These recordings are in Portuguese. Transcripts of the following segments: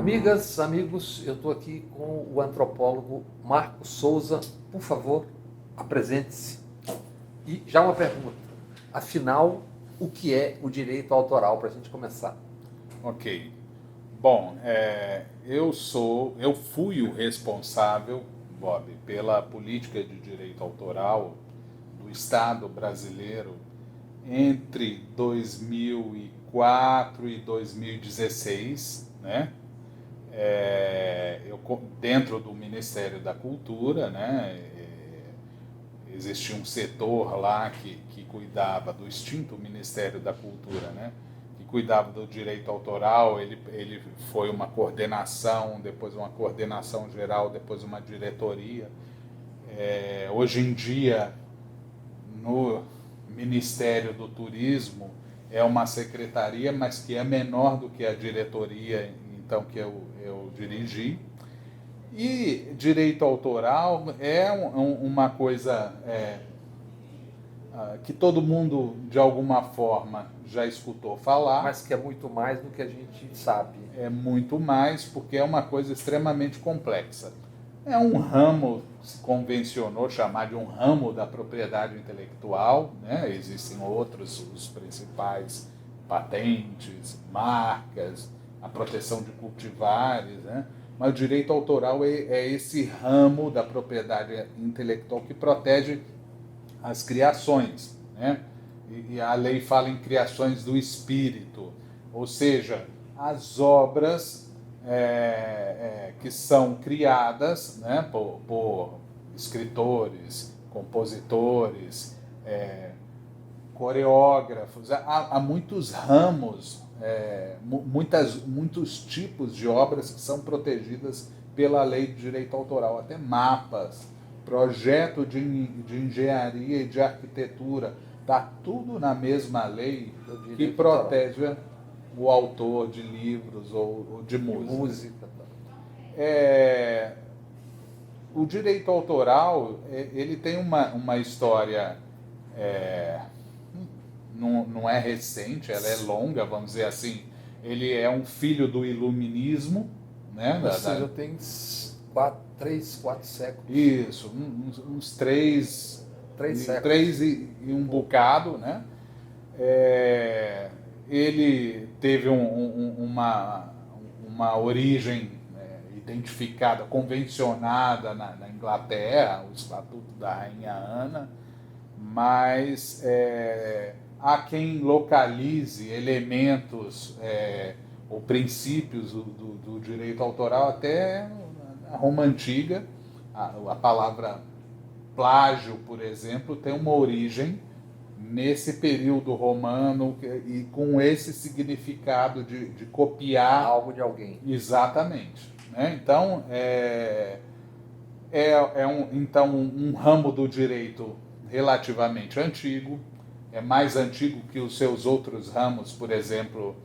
Amigas, amigos, eu estou aqui com o antropólogo Marcos Souza. Por favor, apresente-se. E já uma pergunta. Afinal, o que é o direito autoral, para a gente começar? Ok. Bom, eu fui o responsável, Bob, pela política de direito autoral do Estado brasileiro entre 2004 e 2016, né? Dentro do Ministério da Cultura, né? Existia um setor lá que cuidava do extinto Ministério da Cultura, né? Que cuidava do direito autoral. Ele foi uma coordenação, depois uma coordenação geral, depois uma diretoria. Hoje em dia, no Ministério do Turismo, é uma secretaria, mas que é menor do que a diretoria, então, que eu dirigi. E direito autoral é uma coisa que todo mundo, de alguma forma, já escutou falar. Mas que é muito mais do que a gente sabe. É muito mais, porque é uma coisa extremamente complexa. É um ramo que se convencionou chamar de um ramo da propriedade intelectual, né? Existem outros, os principais: patentes, marcas, a proteção de cultivares, né? Mas o direito autoral é esse ramo da propriedade intelectual que protege as criações, né? E a lei fala em criações do espírito, ou seja, as obras que são criadas, né, por escritores, compositores, coreógrafos. Há muitos ramos, muitos tipos de obras que são protegidas pela lei de direito autoral, até mapas, projeto de engenharia e de arquitetura, está tudo na mesma lei que protege o autor de livros ou de música. O direito autoral ele tem uma história, não é recente, ela é longa, vamos dizer assim. Ele é um filho do iluminismo, né? Ou seja, tem 3, 4 séculos. Isso, uns 3 séculos. 3 e um bocado, né? Ele teve uma origem identificada, convencionada na Inglaterra, o Estatuto da Rainha Ana, mas há quem localize elementos ou princípios do direito autoral até na Roma Antiga. A palavra plágio, por exemplo, tem uma origem nesse período romano e com esse significado de copiar algo de alguém. Exatamente, né? Então, um ramo do direito relativamente antigo, é mais antigo que os seus outros ramos, por exemplo,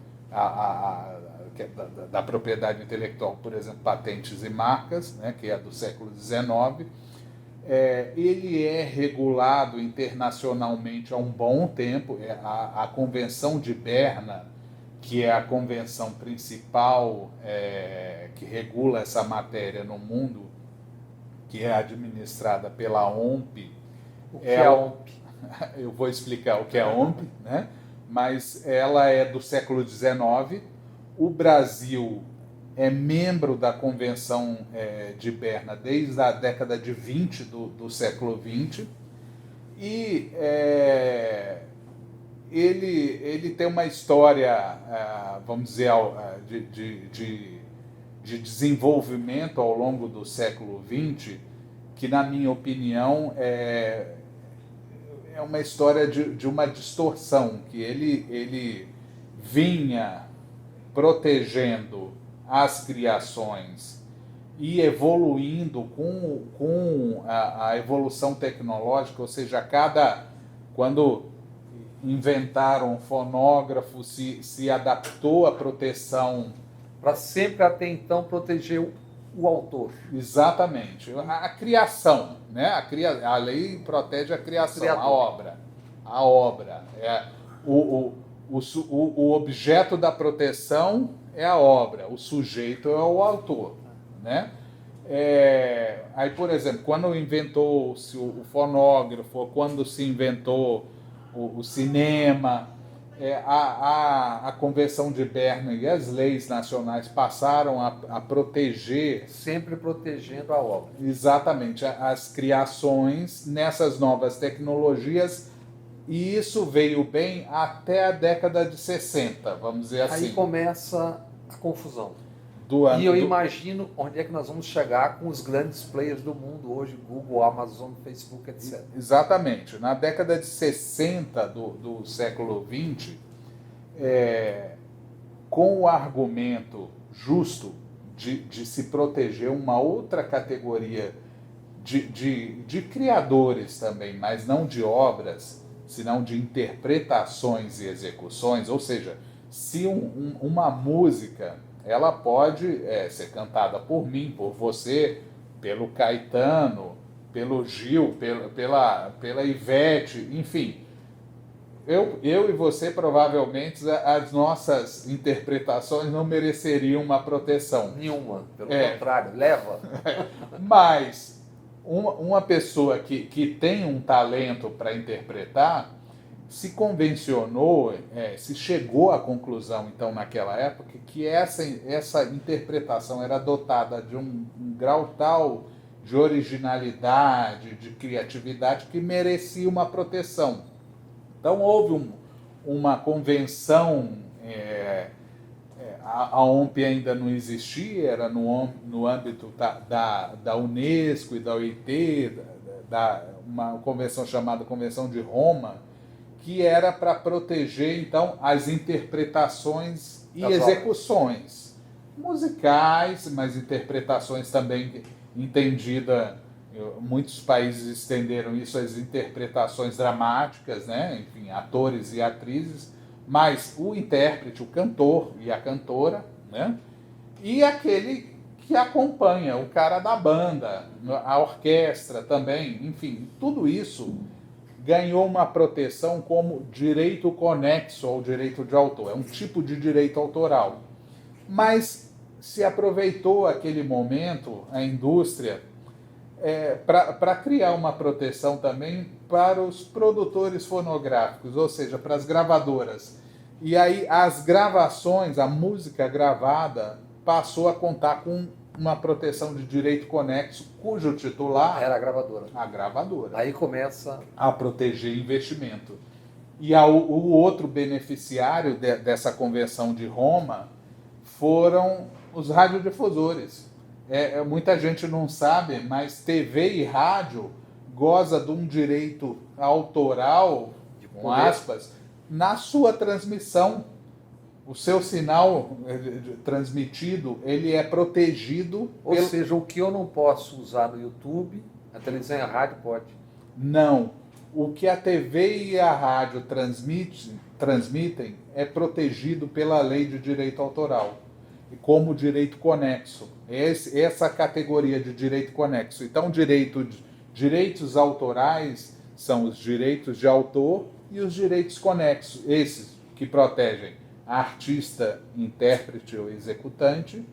da propriedade intelectual, por exemplo, patentes e marcas, né, que é do século XIX. Ele é regulado internacionalmente há um bom tempo. A Convenção de Berna, que é a convenção principal que regula essa matéria no mundo, que é administrada pela OMP. O que é a OMP? Eu vou explicar o que é a OMP, né? Mas ela é do século XIX. O Brasil é membro da Convenção de Berna desde a década de 20 do século XX. E ele tem uma história, vamos dizer, de desenvolvimento ao longo do século XX, que, na minha opinião, é uma história de uma distorção, que ele vinha protegendo as criações e evoluindo com a evolução tecnológica, ou seja, quando inventaram o fonógrafo, se adaptou à proteção. Para sempre, até então, proteger o autor. Exatamente. A criação, né? A lei protege a criação, a obra. O objeto da proteção é a obra, o sujeito é o autor, né? Aí, por exemplo, quando inventou-se o fonógrafo, quando se inventou o cinema, a Convenção de Berna e as leis nacionais passaram a proteger, sempre protegendo a obra. exatamente, as criações nessas novas tecnologias, e isso veio bem até a década de 60, vamos dizer assim. Aí começa a confusão. E eu imagino onde é que nós vamos chegar com os grandes players do mundo hoje, Google, Amazon, Facebook, etc. Exatamente. Na década de 60 do século XX, com o argumento justo de se proteger uma outra categoria de criadores também, mas não de obras, senão de interpretações e execuções, ou seja, se uma música ela pode ser cantada por mim, por você, pelo Caetano, pelo Gil, pela Ivete, enfim. Eu e você, provavelmente, as nossas interpretações não mereceriam uma proteção. Nenhuma, pelo contrário, leva. Mas uma pessoa que tem um talento para interpretar, se convencionou, se chegou à conclusão, então, naquela época, que essa interpretação era dotada de um grau tal de originalidade, de criatividade, que merecia uma proteção. Então, houve uma convenção, a OMP ainda não existia, era no âmbito da Unesco e da OIT, uma convenção chamada Convenção de Roma, que era para proteger, então, as interpretações e execuções musicais, mas interpretações também entendida, muitos países estenderam isso às interpretações dramáticas, né? Enfim, atores e atrizes, mas o intérprete, o cantor e a cantora, né? E aquele que acompanha, o cara da banda, a orquestra também, enfim, tudo isso ganhou uma proteção como direito conexo ao direito de autor. É um tipo de direito autoral. Mas se aproveitou aquele momento, a indústria, para criar uma proteção também para os produtores fonográficos, ou seja, para as gravadoras. E aí as gravações, a música gravada, passou a contar com uma proteção de direito conexo, cujo titular era a gravadora. A gravadora. Aí começa a proteger investimento. E o outro beneficiário dessa Convenção de Roma foram os radiodifusores. Muita gente não sabe, mas TV e rádio goza de um direito autoral, com aspas, na sua transmissão. O seu sinal transmitido, ele é protegido. Ou seja, o que eu não posso usar no YouTube, a televisão e a rádio pode. Não. O que a TV e a rádio transmitem é protegido pela lei de direito autoral, como direito conexo. Essa categoria de direito conexo. Então, direitos autorais são os direitos de autor e os direitos conexos, esses que protegem artista, intérprete ou executante,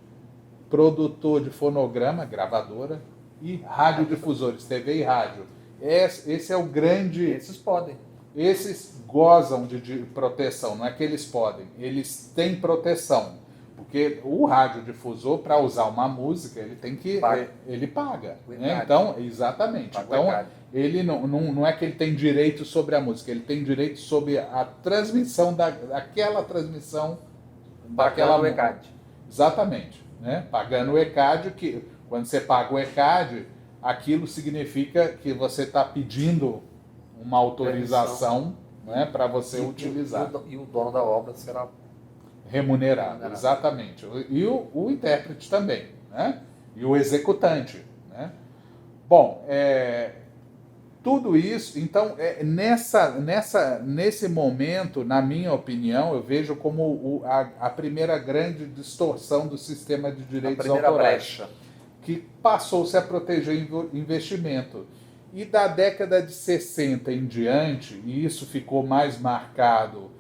produtor de fonograma, gravadora, e radiodifusores, TV e rádio. Esse é o grande... Esses podem. Esses gozam de proteção, não é que eles podem, eles têm proteção. Porque o radiodifusor, para usar uma música, ele tem que... Ele paga. Né? Então, exatamente. Então, ele não é que ele tem direito sobre a música, ele tem direito sobre a transmissão daquela transmissão daquela o ECAD. Exatamente. Né? Pagando o ECAD, que quando você paga o ECAD, aquilo significa que você está pedindo uma autorização, né, para você utilizar. E o dono da obra será remunerado. Exatamente. E o intérprete também, né? E o executante, né? Bom, tudo isso, então, nesse momento, na minha opinião, eu vejo como a primeira grande distorção do sistema de direitos autorais, que passou-se a proteger investimento. E da década de 60 em diante, e isso ficou mais marcado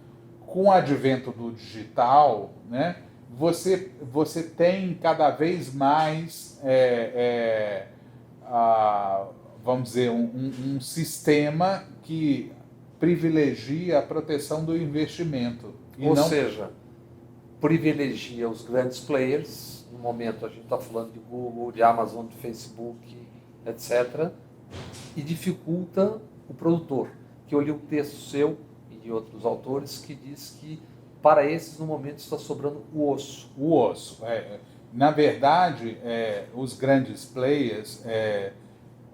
com o advento do digital, né, você tem cada vez mais, vamos dizer, um sistema que privilegia a proteção do investimento. Ou seja, privilegia os grandes players. No momento a gente está falando de Google, de Amazon, de Facebook, etc. E dificulta o produtor. Que eu li um texto seu e de outros autores que diz que para esses no momento está sobrando o osso. O osso. Na verdade, os grandes players,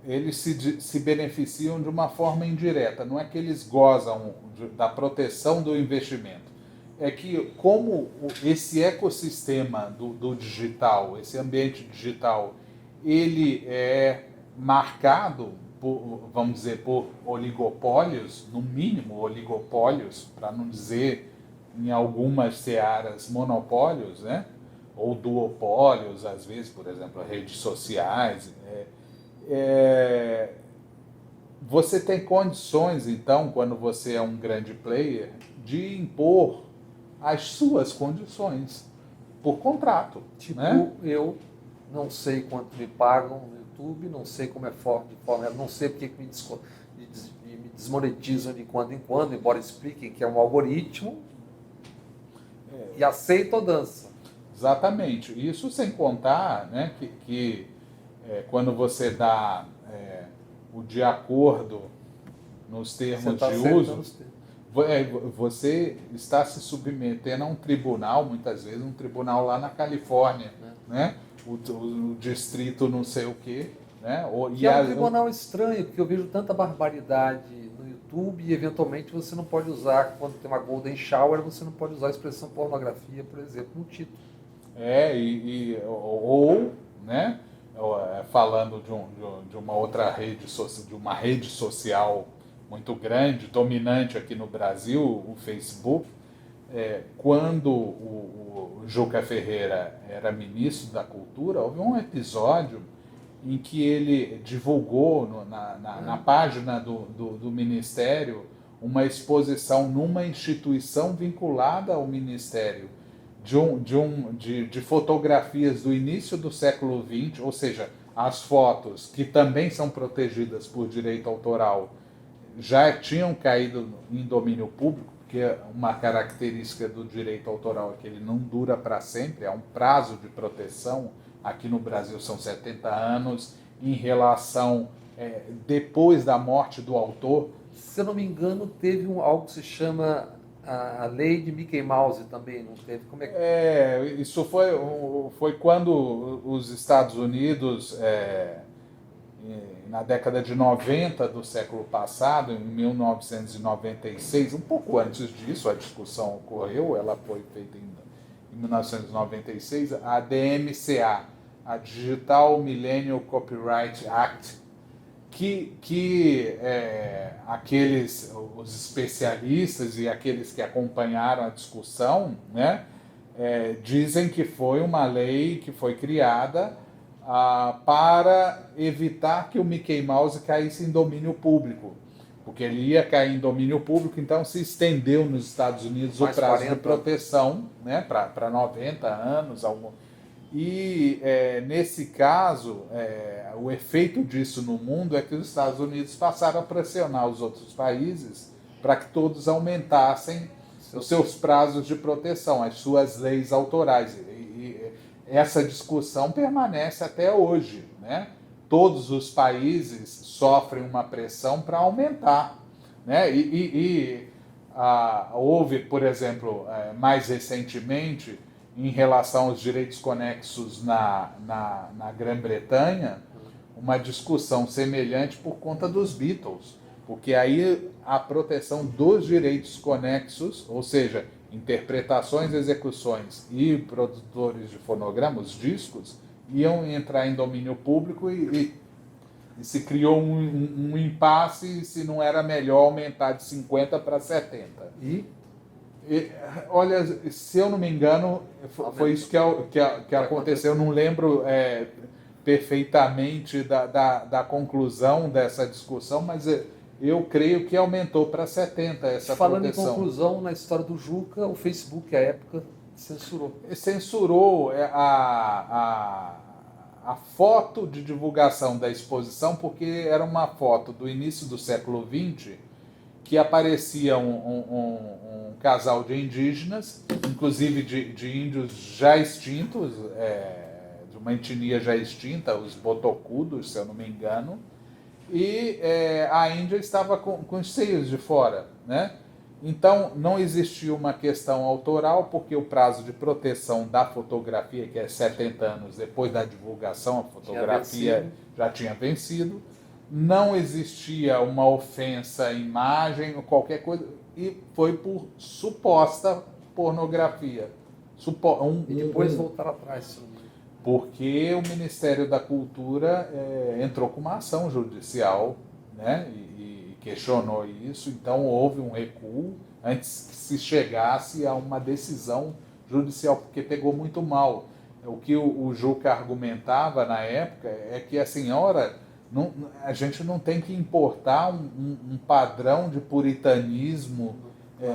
eles se beneficiam de uma forma indireta. Não é que eles gozam da proteção do investimento. É que como esse ecossistema do digital, esse ambiente digital, ele é marcado por, vamos dizer, por oligopólios, no mínimo oligopólios, para não dizer em algumas searas monopólios, né? Ou duopólios, às vezes, por exemplo, redes sociais. Você tem condições, então, quando você é um grande player, de impor as suas condições por contrato. Tipo, né? Eu não sei quanto me pagam no YouTube, não sei como é forma, não sei porque me desmonetizam de quando em quando, embora expliquem que é um algoritmo, e aceito a dança. Exatamente. Isso sem contar, né, que quando você dá o de acordo nos termos de uso, você está se submetendo a um tribunal, muitas vezes um tribunal lá na Califórnia, né? O distrito não sei o quê. Né? Que é um tribunal estranho, porque eu vejo tanta barbaridade no YouTube e eventualmente você não pode usar, quando tem uma Golden Shower, você não pode usar a expressão pornografia, por exemplo, no título. Ou né, falando de uma outra rede social, de uma rede social muito grande, dominante aqui no Brasil, o Facebook, quando o Juca Ferreira era ministro da Cultura, houve um episódio em que ele divulgou na página do Ministério uma exposição numa instituição vinculada ao Ministério de fotografias do início do século XX, ou seja, as fotos que também são protegidas por direito autoral já tinham caído em domínio público, porque uma característica do direito autoral é que ele não dura para sempre, há um prazo de proteção. Aqui no Brasil são 70 anos, em relação, depois da morte do autor. Se eu não me engano, teve algo que se chama a lei de Mickey Mouse também, não teve? Como é que... Isso foi quando os Estados Unidos, na década de 90 do século passado, em 1996, um pouco antes disso, a discussão ocorreu, ela foi feita em 1996, a DMCA, a Digital Millennium Copyright Act, que os especialistas e aqueles que acompanharam a discussão, né, dizem que foi uma lei que foi criada para evitar que o Mickey Mouse caísse em domínio público, porque ele ia cair em domínio público, então se estendeu nos Estados Unidos o prazo de proteção, né, para 90 anos. E nesse caso, o efeito disso no mundo é que os Estados Unidos passaram a pressionar os outros países para que todos aumentassem os seus prazos de proteção, as suas leis autorais. E essa discussão permanece até hoje, né? Todos os países sofrem uma pressão para aumentar, né? Houve, por exemplo, mais recentemente, em relação aos direitos conexos na Grã-Bretanha, uma discussão semelhante por conta dos Beatles, porque aí a proteção dos direitos conexos, ou seja, interpretações, execuções e produtores de fonogramas, discos, iam entrar em domínio público e se criou um impasse se não era melhor aumentar de 50 para 70. Olha, se eu não me engano, foi isso que aconteceu. Eu não lembro perfeitamente da conclusão dessa discussão, mas eu creio que aumentou para 70 essa proteção. Falando em conclusão, na história do Juca, o Facebook, à época, censurou a foto de divulgação da exposição, porque era uma foto do início do século XX, que aparecia um casal de indígenas, inclusive de índios já extintos, de uma etnia já extinta, os botocudos, se eu não me engano, e a Índia estava com os seios de fora, né? Então, não existia uma questão autoral, porque o prazo de proteção da fotografia, que é 70 anos depois da divulgação, a fotografia já tinha vencido. Não existia uma ofensa à imagem ou qualquer coisa, e foi por suposta pornografia. E depois voltar atrás. Porque o Ministério da Cultura entrou com uma ação judicial, né, e questionou isso, então houve um recuo antes que se chegasse a uma decisão judicial, porque pegou muito mal. O que o Juca argumentava na época é que a senhora... a gente não tem que importar um padrão de puritanismo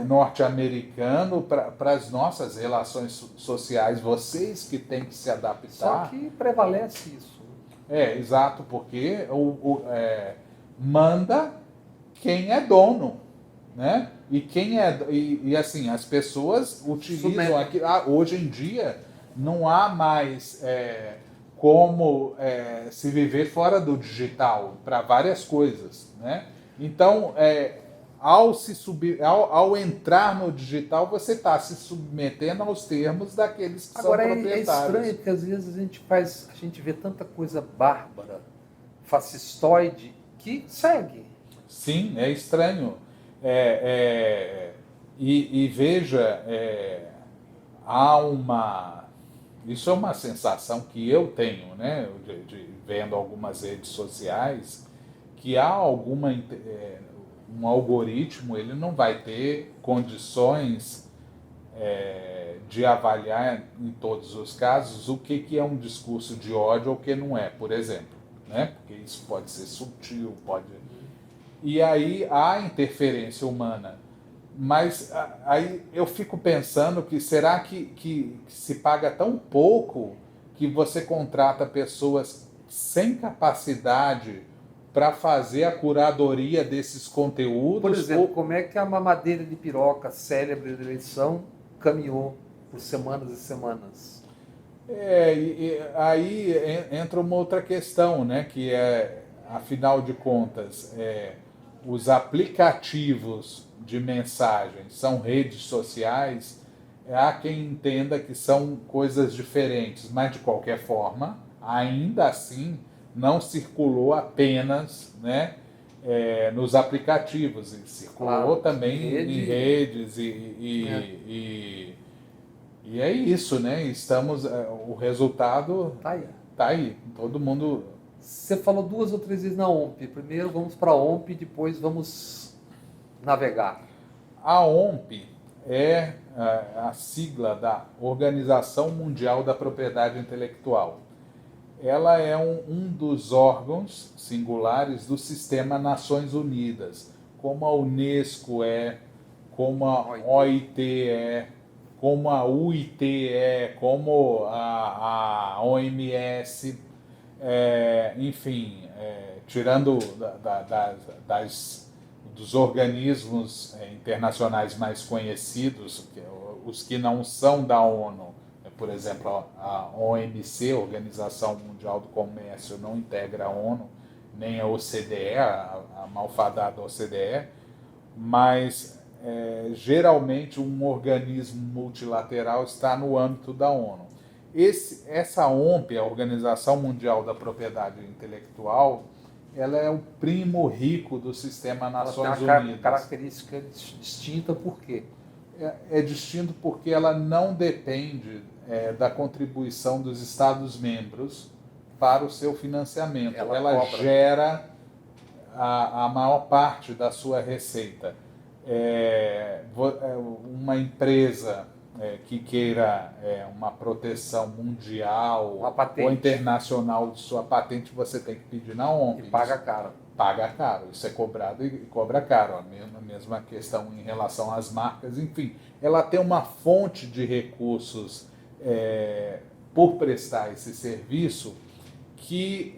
norte-americano para as nossas relações sociais. Vocês que têm que se adaptar. Só que prevalece isso. Exato, porque manda quem é dono, né? E quem assim, as pessoas utilizam aqui. Hoje em dia não há mais como se viver fora do digital para várias coisas, né? Então, ao entrar no digital, você está se submetendo aos termos daqueles que Agora, são proprietários. É estranho porque às vezes a gente vê tanta coisa bárbara, fascistoide, que segue. Sim, é estranho. E veja, há uma... Isso é uma sensação que eu tenho, né, vendo algumas redes sociais, que há um algoritmo, ele não vai ter condições de avaliar em todos os casos o que é um discurso de ódio ou o que não é, por exemplo, né? Porque isso pode ser sutil, E aí há interferência humana. Mas aí eu fico pensando que será que se paga tão pouco que você contrata pessoas sem capacidade para fazer a curadoria desses conteúdos? Por exemplo, como é que a mamadeira de piroca célebre da eleição caminhou por semanas e semanas? Aí entra uma outra questão, né? Que afinal de contas, os aplicativos de mensagens são redes sociais, há quem entenda que são coisas diferentes, mas de qualquer forma, ainda assim, não circulou apenas, né, nos aplicativos, circulou também em redes e é isso, né? Estamos, o resultado tá aí, todo mundo. Você falou 2 ou 3 vezes na OMP. Primeiro vamos para a OMP, depois vamos navegar. A OMP é a sigla da Organização Mundial da Propriedade Intelectual. Ela é um dos órgãos singulares do sistema Nações Unidas, como a Unesco como a OIT como a UIT como a OMS, enfim, tirando dos organismos internacionais mais conhecidos, os que não são da ONU, por exemplo, a OMC, Organização Mundial do Comércio, não integra a ONU, nem a OCDE, a malfadada OCDE, mas geralmente um organismo multilateral está no âmbito da ONU. Essa OMP, a Organização Mundial da Propriedade Intelectual, ela é o primo rico do sistema Nações Unidas. Unidas. Característica distinta por quê? É distinto porque ela não depende da contribuição dos Estados-membros para o seu financiamento. Ela gera a maior parte da sua receita. Uma empresa que queira uma proteção mundial ou internacional de sua patente, você tem que pedir na OMP. E paga caro. paga caro, isso é cobrado e cobra caro. A mesma questão em relação às marcas, enfim, ela tem uma fonte de recursos por prestar esse serviço que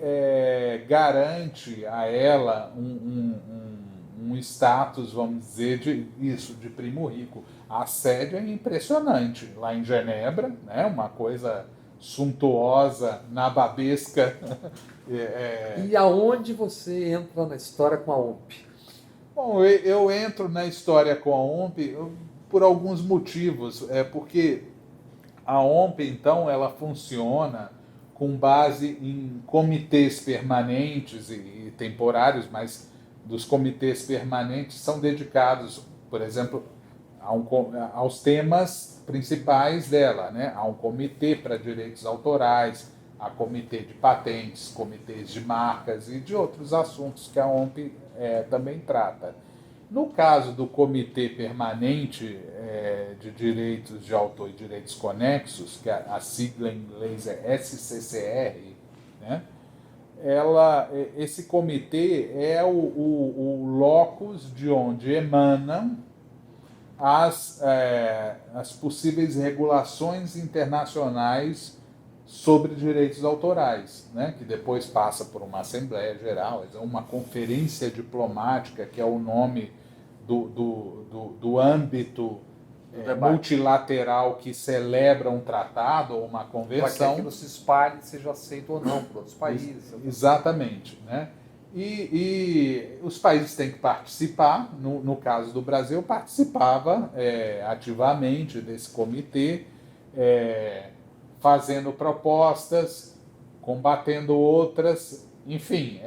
garante a ela um status, vamos dizer, de primo rico. A sede é impressionante, lá em Genebra, né, uma coisa suntuosa, nababesca. E aonde você entra na história com a OMP? Bom, eu entro na história com a OMP por alguns motivos. Porque a OMP, então, ela funciona com base em comitês permanentes e temporários, mas dos comitês permanentes são dedicados, por exemplo, aos temas principais dela, né? Há um comitê para direitos autorais, há comitê de patentes, comitês de marcas e de outros assuntos que a OMP também trata. No caso do Comitê Permanente de Direitos de Autor e Direitos Conexos, que a sigla em inglês é SCCR, né? Esse comitê é o locus de onde emanam as possíveis regulações internacionais sobre direitos autorais, né? Que depois passa por uma Assembleia Geral, uma conferência diplomática, que é o nome do âmbito multilateral que celebra um tratado ou uma convenção. Para que aquilo se espalhe, seja aceito ou não por outros países. Exatamente, né? E os países têm que participar. No caso do Brasil, participava ativamente desse comitê, fazendo propostas, combatendo outras. Enfim,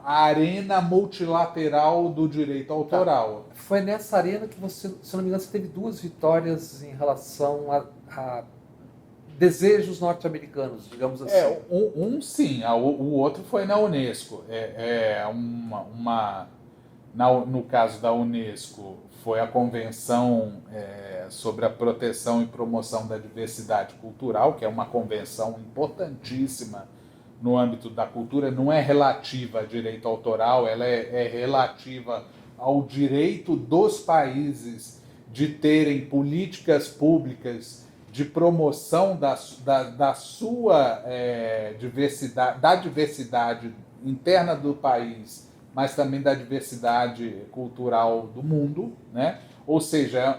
a arena multilateral do direito autoral. Tá. Foi nessa arena que você, se não me engano, você teve 2 vitórias em relação a desejos norte-americanos, digamos assim. Sim, o outro foi na Unesco. No caso da Unesco, foi a Convenção sobre a Proteção e Promoção da Diversidade Cultural, que é uma convenção importantíssima no âmbito da cultura. Não é relativa a direito autoral, ela é relativa ao direito dos países de terem políticas públicas de promoção da sua diversidade, da diversidade interna do país, mas também da diversidade cultural do mundo, né? Ou seja,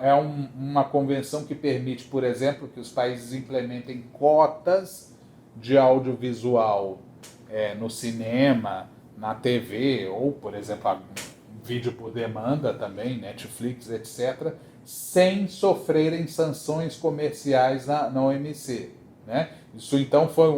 uma convenção que permite, por exemplo, que os países implementem cotas de audiovisual no cinema, na TV, ou, por exemplo, vídeo por demanda também, Netflix, etc., sem sofrerem sanções comerciais na OMC, né? Isso, então, foi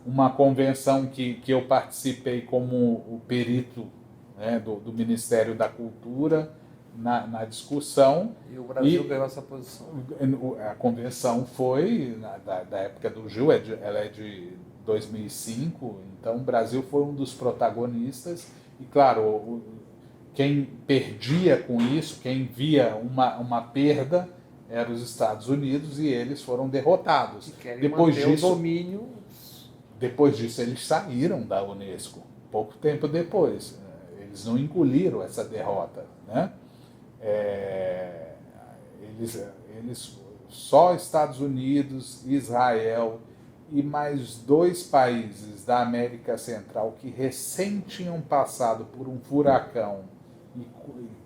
uma convenção que eu participei como o perito, né, do Ministério da Cultura na discussão. E o Brasil ganhou essa posição. A convenção foi da época do Gil, ela é de 2005, então o Brasil foi um dos protagonistas. E, claro, quem perdia com isso, quem via uma perda, eram os Estados Unidos, e eles foram derrotados. Depois disso, o domínio. Depois disso, eles saíram da Unesco, pouco tempo depois. Eles não engoliram essa derrota, né? Eles só Estados Unidos, Israel e mais 2 países da América Central que recém tinham passado por um furacão, e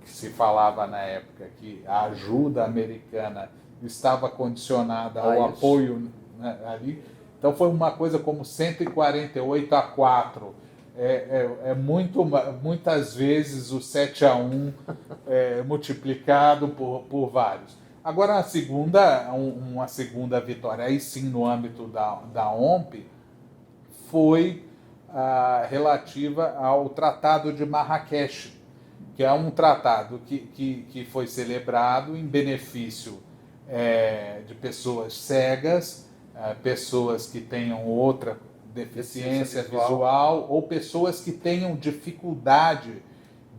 que se falava na época que a ajuda americana estava condicionada ao apoio, né, ali. Então foi uma coisa como 148-4. Muitas vezes o 7-1 multiplicado por vários. Agora, uma segunda vitória, aí sim no âmbito da OMP, foi relativa ao Tratado de Marrakech, que é um tratado que foi celebrado em benefício de pessoas cegas, pessoas que tenham outra deficiência visual, ou pessoas que tenham dificuldade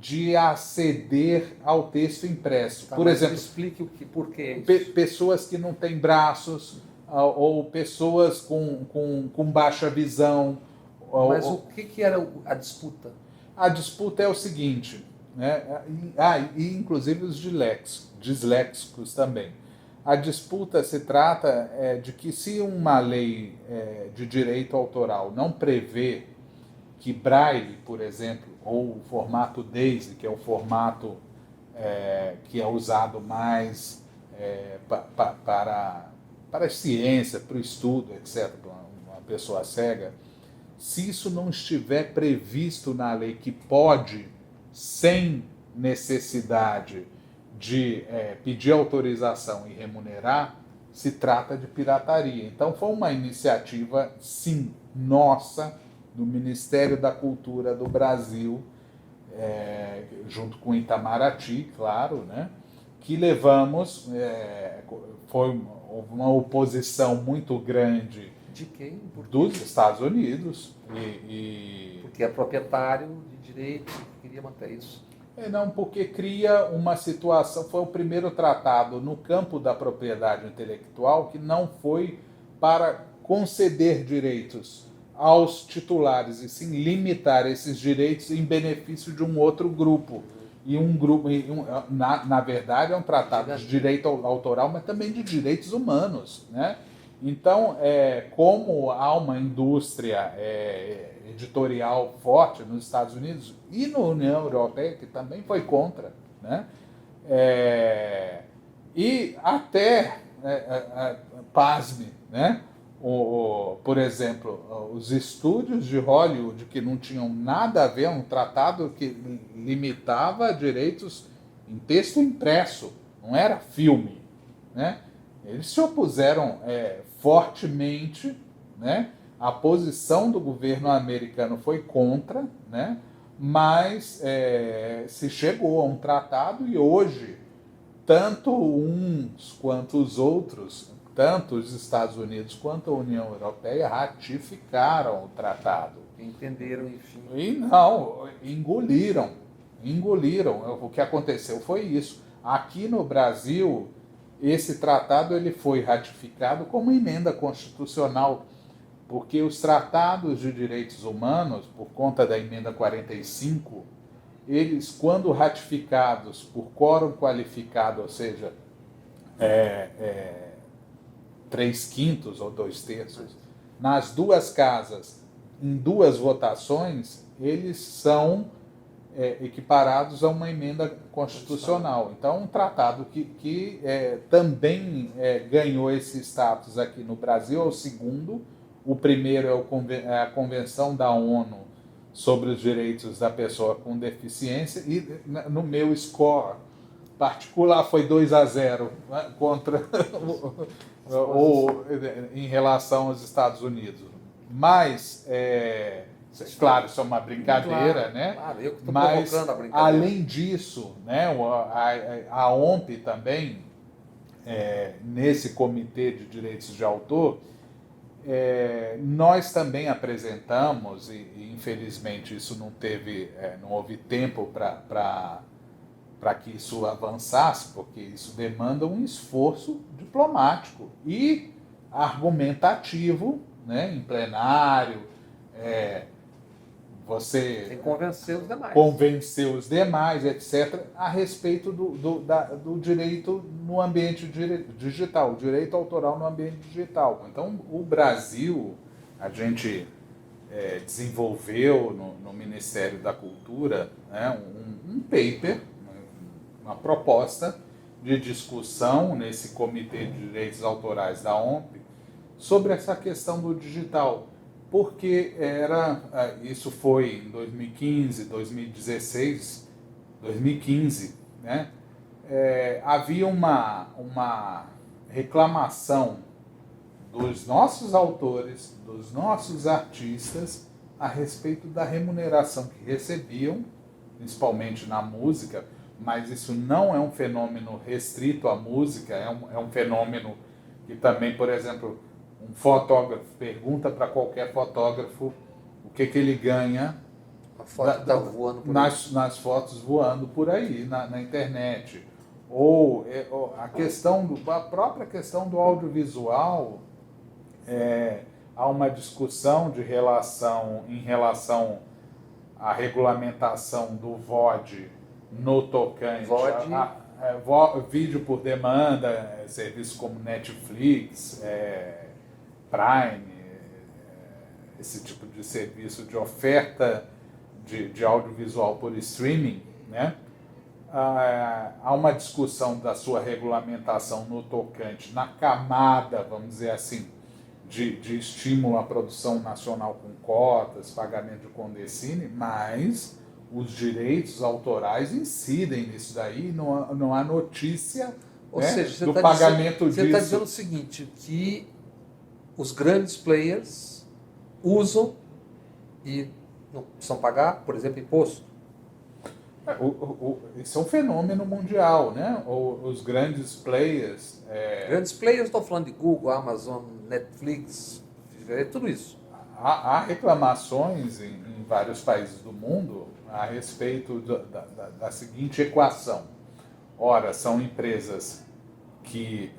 de aceder ao texto impresso. Tá, por exemplo, explique por que isso. Pessoas que não têm braços, ou pessoas com baixa visão, Mas o que era a disputa? A disputa é o seguinte, né? E inclusive os disléxicos também. A disputa se trata de que se uma lei de direito autoral não prevê que Braille, por exemplo, ou o formato DAISY, que é o formato que é usado mais para a ciência, para o estudo, etc., para uma pessoa cega, se isso não estiver previsto na lei que pode, sem necessidade de pedir autorização e remunerar, se trata de pirataria. Então foi uma iniciativa, sim, nossa, do Ministério da Cultura do Brasil, junto com Itamaraty, claro, né, que levamos, foi uma oposição muito grande de quem? Dos Estados Unidos. Porque é proprietário de direito e queria manter isso. Não, porque cria uma situação, foi o primeiro tratado no campo da propriedade intelectual que não foi para conceder direitos aos titulares, e sim limitar esses direitos em benefício de um outro grupo. E um grupo, na verdade, é um tratado de direito autoral, mas também de direitos humanos, né? Então, como há uma indústria editorial forte nos Estados Unidos e na União Europeia, que também foi contra, né? E até, pasme, né? Por exemplo, os estúdios de Hollywood, que não tinham nada a ver, um tratado que limitava direitos em texto impresso, não era filme, né? Eles se opuseram fortemente, né? A posição do governo americano foi contra, né? Mas se chegou a um tratado e hoje, tanto uns quanto os outros, tanto os Estados Unidos quanto a União Europeia ratificaram o tratado. Entenderam, enfim. E não, engoliram. O que aconteceu foi isso. Aqui no Brasil, esse tratado ele foi ratificado como emenda constitucional, porque os tratados de direitos humanos, por conta da emenda 45, eles, quando ratificados por quórum qualificado, ou seja, 3/5 ou 2/3, nas duas casas, em duas votações, eles são equiparados a uma emenda constitucional. Então, um tratado que também ganhou esse status aqui no Brasil é o segundo. O primeiro é a Convenção da ONU sobre os Direitos da Pessoa com Deficiência, e no meu score particular foi 2-0 contra ou em relação aos Estados Unidos. Mas, claro, isso é uma brincadeira, claro, né? Claro, eu que estou mas, provocando a brincadeira. além disso, né, a OMP também, nesse Comitê de Direitos de Autor, nós também apresentamos, e infelizmente isso não houve tempo para que isso avançasse, porque isso demanda um esforço diplomático e argumentativo, né, em plenário, você tem que convencer os demais. Convencer os demais, etc., a respeito do direito no ambiente digital, o direito autoral no ambiente digital. Então, o Brasil, a gente desenvolveu no Ministério da Cultura, né, um paper, uma proposta de discussão nesse Comitê de Direitos Autorais da OMP sobre essa questão do digital. Porque isso foi em 2015, 2016, 2015, né? Havia uma reclamação dos nossos autores, dos nossos artistas, a respeito da remuneração que recebiam, principalmente na música, mas isso não é um fenômeno restrito à música, é um fenômeno que também, por exemplo, um fotógrafo pergunta para qualquer fotógrafo o que ele ganha a foto tá voando por nas fotos voando por aí, na internet. Ou a própria questão do audiovisual, há uma discussão em relação à regulamentação do VOD no tocante VOD. vídeo por demanda, serviços como Netflix, Prime, esse tipo de serviço de oferta de audiovisual por streaming, né? Há uma discussão da sua regulamentação no tocante, na camada, vamos dizer assim, de estímulo à produção nacional com cotas, pagamento de condecine, mas os direitos autorais incidem nisso daí, não há notícia, Ou né, seja, do pagamento disso. Você está dizendo o seguinte, que os grandes players usam e não precisam pagar, por exemplo, imposto. Isso é um fenômeno mundial, né? Os grandes players... Grandes players, estou falando de Google, Amazon, Netflix, tudo isso. Há reclamações em vários países do mundo a respeito da seguinte equação. Ora, são empresas que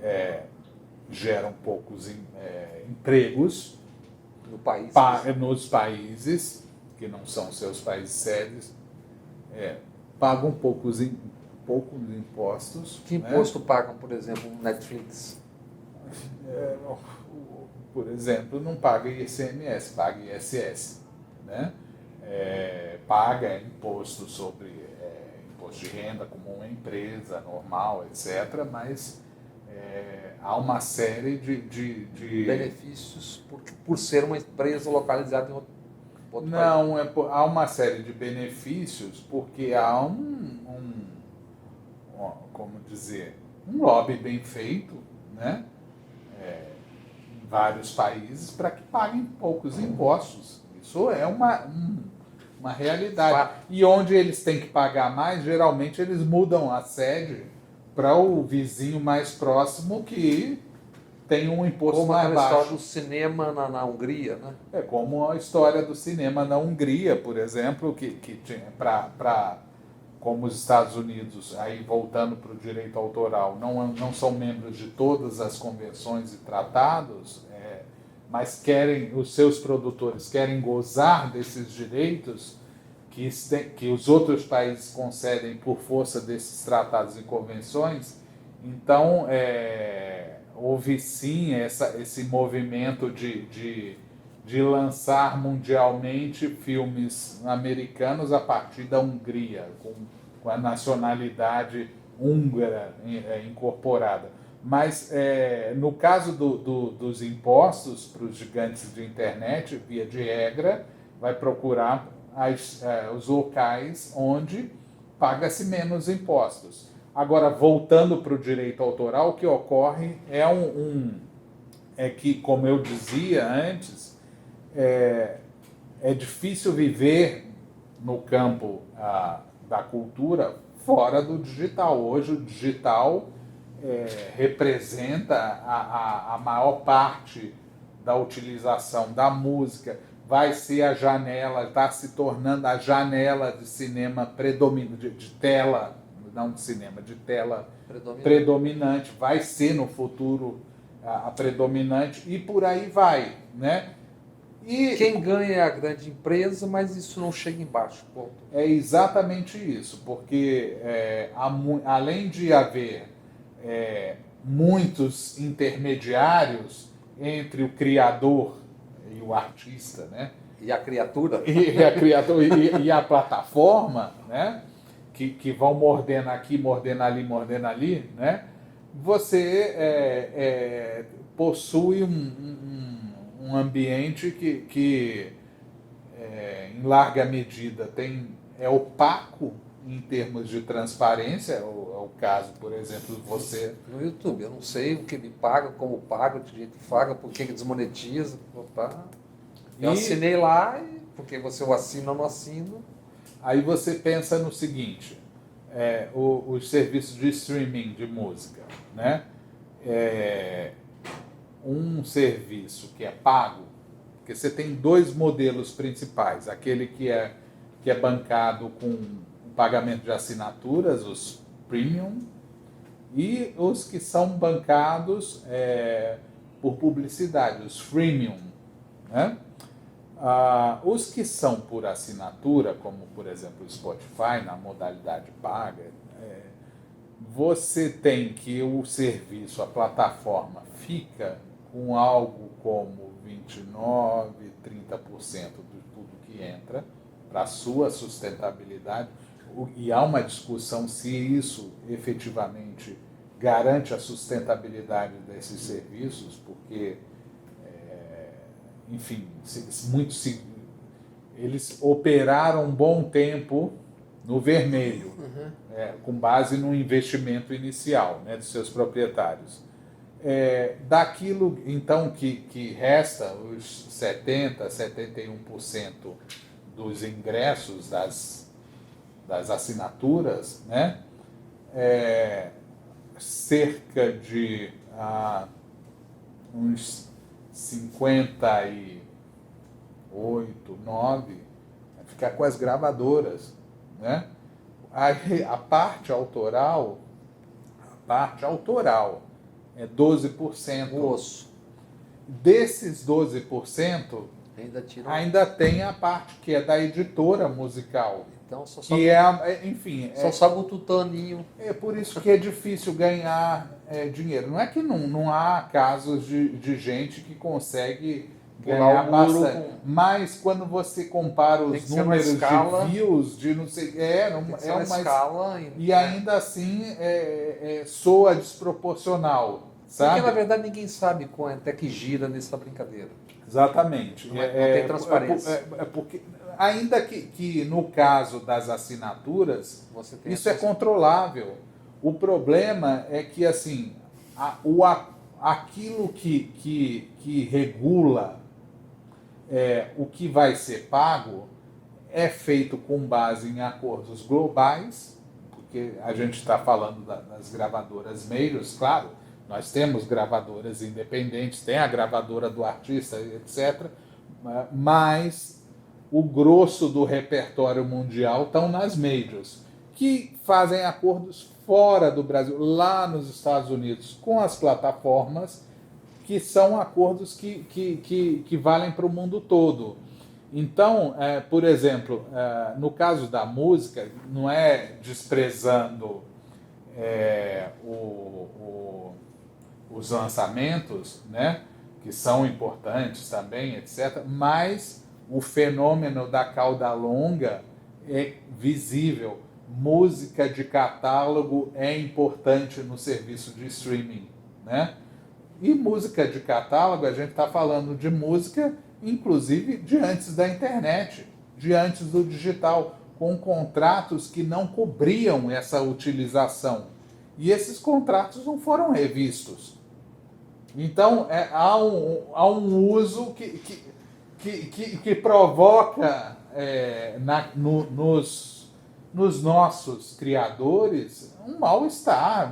geram poucos empregos no país, nos países, que não são seus países sedes, pagam poucos impostos. Que imposto pagam, por exemplo, no Netflix? Por exemplo, não paga ICMS, paga ISS. Né? Paga imposto sobre imposto de renda como uma empresa normal, etc. Mas há uma série de benefícios por ser uma empresa localizada em outro não, há uma série de benefícios porque há como dizer, um lobby bem feito, né? Em vários países para que paguem poucos impostos. Isso é uma realidade. Claro. E onde eles têm que pagar mais, geralmente eles mudam a sede para o vizinho mais próximo que tem um imposto como mais baixo. Como a história do cinema na Hungria, né? É como a história do cinema na Hungria, por exemplo, que tinha como os Estados Unidos, aí voltando para o direito autoral, não são membros de todas as convenções e tratados, mas os seus produtores querem gozar desses direitos que os outros países concedem por força desses tratados e convenções. Então, houve sim esse movimento de lançar mundialmente filmes americanos a partir da Hungria, com a nacionalidade húngara incorporada. Mas, no caso dos impostos para os gigantes de internet, via de regra, vai procurar os locais onde paga-se menos impostos. Agora, voltando para o direito autoral, o que ocorre é que, como eu dizia antes, é difícil viver no campo da cultura fora do digital. Hoje, o digital representa a maior parte da utilização da música, vai ser a janela, está se tornando a janela de cinema predominante, de tela, não de cinema, de tela predominante, vai ser no futuro a predominante e por aí vai, né? E quem ganha é a grande empresa, mas isso não chega embaixo. Ponto. É exatamente isso, porque além de haver muitos intermediários entre o criador e o artista, né? E a criatura. E a plataforma, né? Que vão mordendo aqui, mordendo ali, né? Você possui um ambiente que em larga medida, é opaco em termos de transparência. É o caso, por exemplo, você... No YouTube, eu não sei o que me paga, como paga, de jeito que paga, por que desmonetiza. Opa. Eu assinei lá, porque você o assina ou não assina. Aí você pensa no seguinte, os serviços de streaming de música, né? Um serviço que é pago, porque você tem dois modelos principais, aquele que é bancado com pagamento de assinaturas, os premium, e os que são bancados por publicidade, os freemium, né? Os que são por assinatura, como por exemplo o Spotify, na modalidade paga, você tem que o serviço, a plataforma, fica com algo como 29%, 30% de tudo que entra para a sua sustentabilidade. E há uma discussão se isso efetivamente garante a sustentabilidade desses serviços, porque, enfim, eles operaram um bom tempo no vermelho, com base no investimento inicial, né, dos seus proprietários. Daquilo, então, que resta, os 70%, 71% dos ingressos das assinaturas, né, cerca de uns 58, 9, ficar com as gravadoras, né? A parte autoral é 12%. O osso. Desses 12%, ainda tem a parte que é da editora musical. Então, só que enfim... Só sobe um tutaninho. É por isso que é difícil ganhar dinheiro. Não é que não há casos de gente que consegue ganhar bastante. Mas quando você compara os números de views, de não sei... uma escala. E ainda assim soa desproporcional. Sabe? Porque, na verdade, ninguém sabe quanto é que gira nessa brincadeira. Exatamente. Não tem transparência. Porque, ainda que no caso das assinaturas, isso é controlável. O problema é que, assim, aquilo que regula o que vai ser pago é feito com base em acordos globais, porque a gente está falando das gravadoras majors, claro, nós temos gravadoras independentes, tem a gravadora do artista, etc., mas o grosso do repertório mundial estão nas majors, que fazem acordos fora do Brasil, lá nos Estados Unidos, com as plataformas, que são acordos que valem para o mundo todo. Então, por exemplo, no caso da música, não é desprezando os lançamentos, né, que são importantes também, etc., mas o fenômeno da cauda longa é visível. Música de catálogo é importante no serviço de streaming, né? E música de catálogo, a gente está falando de música, inclusive, de antes da internet, de antes do digital, com contratos que não cobriam essa utilização. E esses contratos não foram revistos. Então, há um uso que provoca nos nossos criadores um mal-estar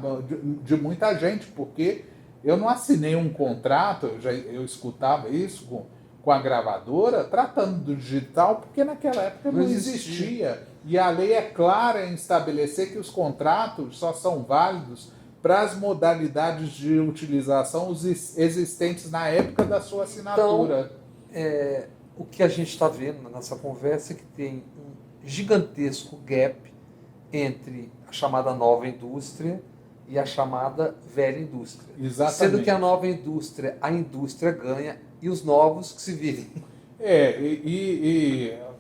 de muita gente, porque eu não assinei um contrato, eu escutava isso com a gravadora, tratando do digital, porque naquela época não existia. E a lei é clara em estabelecer que os contratos só são válidos para as modalidades de utilização existentes na época da sua assinatura. Então, o que a gente está vendo nessa conversa é que tem um gigantesco gap entre a chamada nova indústria e a chamada velha indústria. Exatamente. Sendo que a nova indústria, a indústria ganha e os novos que se virem.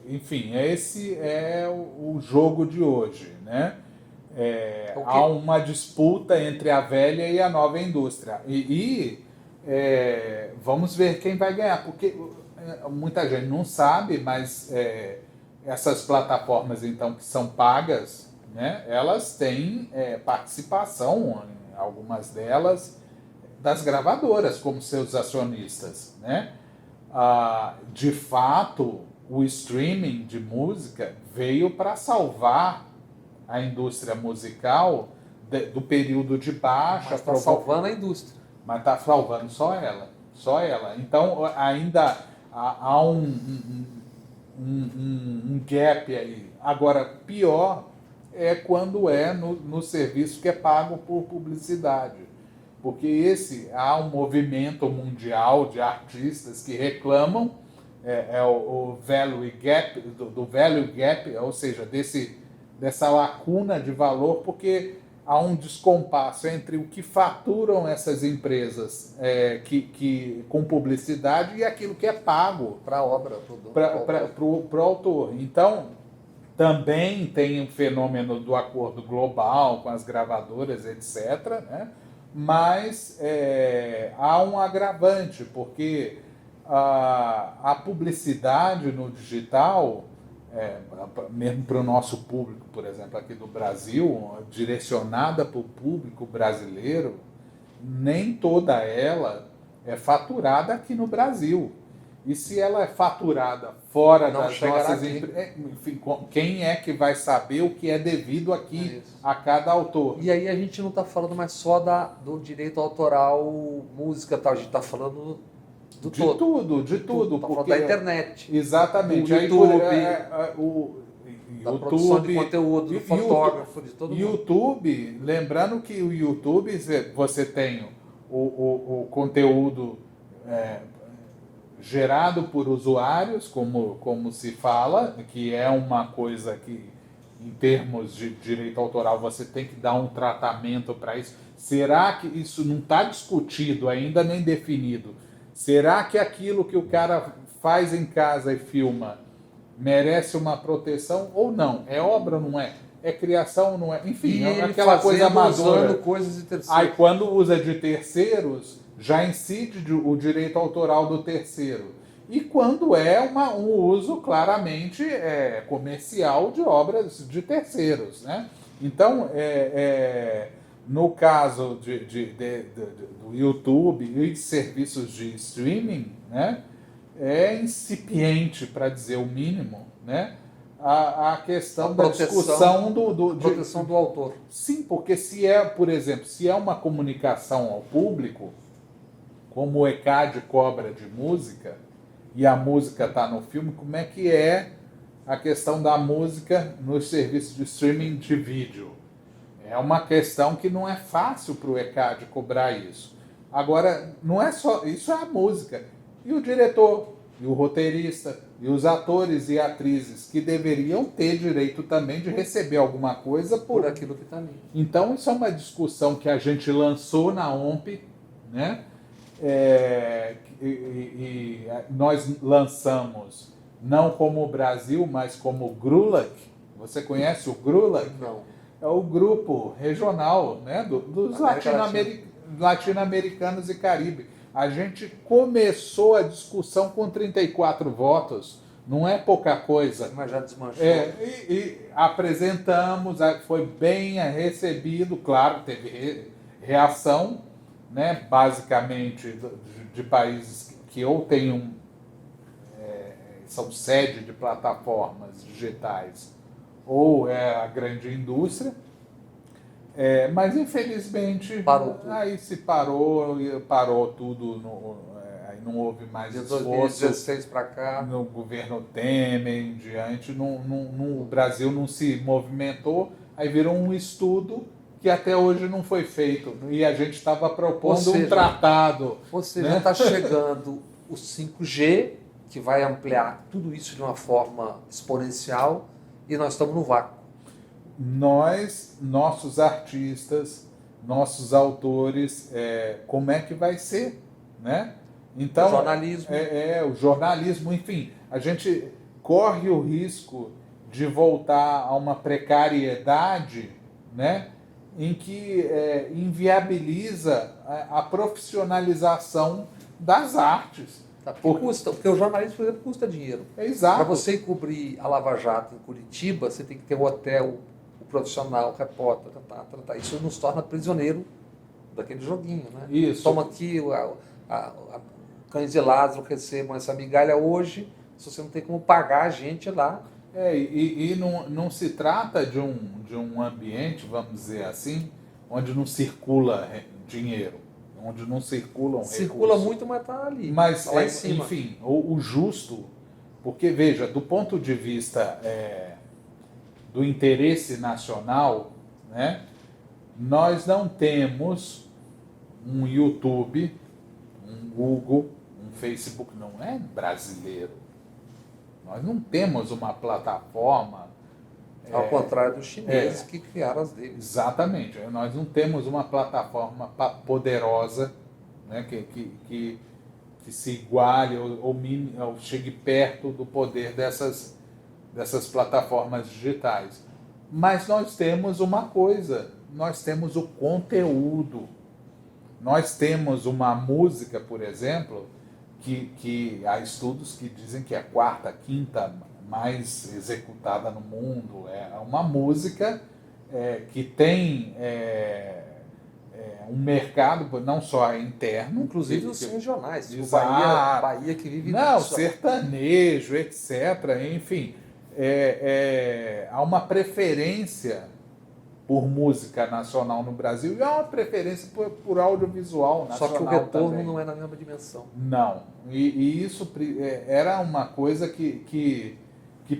Enfim, esse é o jogo de hoje, né? Há uma disputa entre a velha e a nova indústria. Vamos ver quem vai ganhar, porque muita gente não sabe, mas essas plataformas, então, que são pagas, né, elas têm participação, algumas delas, das gravadoras como seus acionistas, né? De fato, o streaming de música veio para salvar a indústria musical do período de baixa. Mas está salvando a indústria. Mas está salvando só ela. Só ela. Então, ainda há um gap aí. Agora, pior é quando no serviço que é pago por publicidade. Porque há um movimento mundial de artistas que reclamam o value gap, do value gap, ou seja, dessa lacuna de valor, porque há um descompasso entre o que faturam essas empresas com publicidade e aquilo que é pago para a obra, para o autor. Então, também tem um fenômeno do acordo global com as gravadoras, etc., né? Mas há um agravante, porque a publicidade no digital, mesmo para o nosso público, por exemplo, aqui do Brasil, direcionada para o público brasileiro, nem toda ela é faturada aqui no Brasil. E se ela é faturada fora das nossas empresas, enfim, quem é que vai saber o que é devido aqui a cada autor? E aí a gente não está falando mais só do direito autoral, música e tal, a gente está falando de tudo. Tá porque da internet. Exatamente. Do YouTube, da produção de conteúdo, do fotógrafo, de todo mundo. YouTube, lembrando que o YouTube, você tem o conteúdo gerado por usuários, como se fala, que é uma coisa que, em termos de direito autoral, você tem que dar um tratamento para isso. Será que isso não está discutido ainda, nem definido? Será que aquilo que o cara faz em casa e filma merece uma proteção ou não? É obra ou não é? É criação ou não é? Enfim, é aquela coisa amadora. Coisas de terceiros. Aí quando usa de terceiros, já incide o direito autoral do terceiro. E quando é um uso claramente comercial de obras de terceiros, né? Então, no caso do YouTube e de serviços de streaming, né, é incipiente, para dizer o mínimo, né, a questão da discussão proteção do autor. Sim, porque por exemplo, se é uma comunicação ao público, como o ECAD cobra de música, e a música está no filme, como é que é a questão da música nos serviços de streaming de vídeo? É uma questão que não é fácil para o ECAD cobrar isso. Agora, não é só... Isso é a música. E o diretor, e o roteirista, e os atores e atrizes, que deveriam ter direito também de receber alguma coisa por aquilo que está ali. Então, isso é uma discussão que a gente lançou na OMP, né? E nós lançamos, não como o Brasil, mas como o GRULAC. Você conhece o GRULAC? Não. É o grupo regional, né, dos latino-americanos e Caribe. A gente começou a discussão com 34 votos, não é pouca coisa. Mas já desmanchou. E apresentamos, foi bem recebido, claro, teve reação, né, basicamente de países que ou têm são sede de plataformas digitais ou é a grande indústria, mas infelizmente parou tudo. Aí se parou tudo, aí não houve mais de esforço. 2016 para cá. No governo Temer em diante, o Brasil não se movimentou, aí virou um estudo que até hoje não foi feito, e a gente estava propondo um tratado. Ou seja, está chegando o 5G, que vai ampliar tudo isso de uma forma exponencial, e nós estamos no vácuo. Nossos artistas, nossos autores, como é que vai ser, né? Então, o jornalismo. O jornalismo, enfim, a gente corre o risco de voltar a uma precariedade, né, em que inviabiliza a profissionalização das artes. Porque o jornalismo, por exemplo, custa dinheiro. Exato. Para você cobrir a Lava Jato em Curitiba, você tem que ter o hotel, o profissional, o repórter, isso nos torna prisioneiro daquele joguinho, né? Isso. Toma aqui, cães de Lázaro recebam essa migalha hoje, se você não tem como pagar a gente lá. E não se trata de um ambiente, vamos dizer assim, onde não circula dinheiro, onde não circulam recursos. Circula muito, mas está ali. Mas, tá lá em cima. enfim, o justo, porque, veja, do ponto de vista do interesse nacional, né, nós não temos um YouTube, um Google, um Facebook, não é brasileiro. Nós não temos uma plataforma. Ao contrário dos chineses que criaram as deles. Exatamente. Nós não temos uma plataforma poderosa, né, que se iguale ou chegue perto do poder dessas plataformas digitais. Mas nós temos uma coisa, nós temos o conteúdo. Nós temos uma música, por exemplo, que há estudos que dizem que é a quarta, quinta mais executada no mundo. É uma música que tem um mercado não só interno. Inclusive os regionais, o Bahia que vive não, sertanejo, etc. Enfim, há uma preferência por música nacional no Brasil e há uma preferência por audiovisual nacional. Só que o retorno também não é na mesma dimensão. Não. E isso era uma coisa que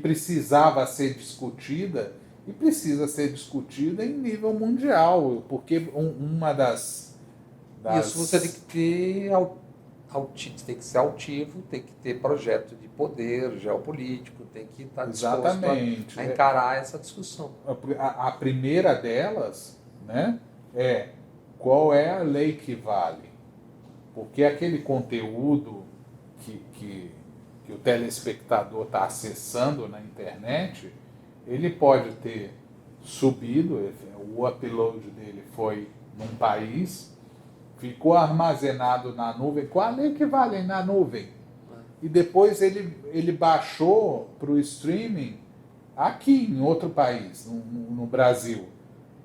precisava ser discutida e precisa ser discutida em nível mundial, porque uma das... Isso você tem que ter tem que ser altivo, tem que ter projeto de poder geopolítico, tem que estar disposto a encarar essa discussão. A primeira delas, né, é qual é a lei que vale? Porque aquele conteúdo que o telespectador está acessando na internet, ele pode ter subido, o upload dele foi num país, ficou armazenado na nuvem. Qual a lei que vale na nuvem? E depois ele baixou para o streaming aqui em outro país, no Brasil.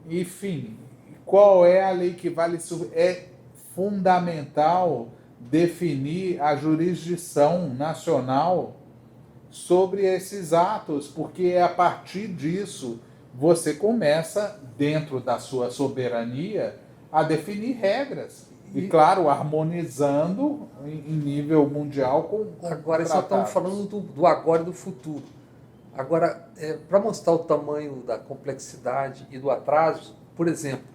Enfim, qual é a lei que vale? É fundamental definir a jurisdição nacional sobre esses atos, porque é a partir disso você começa, dentro da sua soberania, a definir regras. E, claro, harmonizando em nível mundial com agora só estamos falando do agora e do futuro. Agora, para mostrar o tamanho da complexidade e do atraso, por exemplo,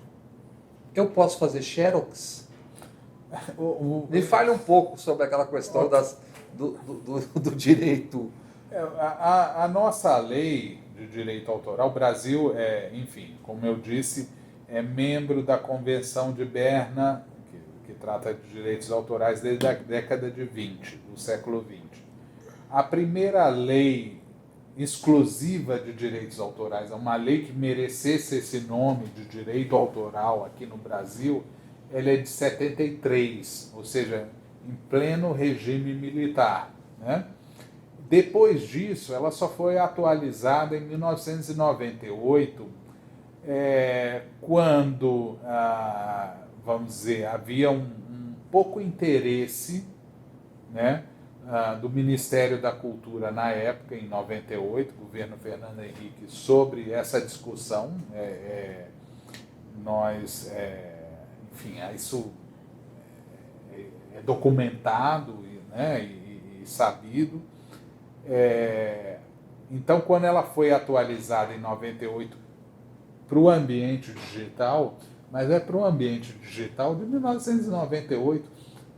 eu posso fazer xerox? Me fale um pouco sobre aquela questão do direito. A nossa lei de direito autoral, o Brasil enfim, como eu disse, é membro da Convenção de Berna, que trata de direitos autorais desde a década de 20, do século 20. A primeira lei exclusiva de direitos autorais, uma lei que merecesse esse nome de direito autoral aqui no Brasil, ela é de 73, ou seja, em pleno regime militar, né? Depois disso, ela só foi atualizada em 1998, quando, vamos dizer, havia um pouco interesse, né, do Ministério da Cultura na época, em 98, governo Fernando Henrique, sobre essa discussão. Enfim, isso é documentado e sabido. Então, quando ela foi atualizada em 98 para o ambiente digital, mas para o ambiente digital de 1998,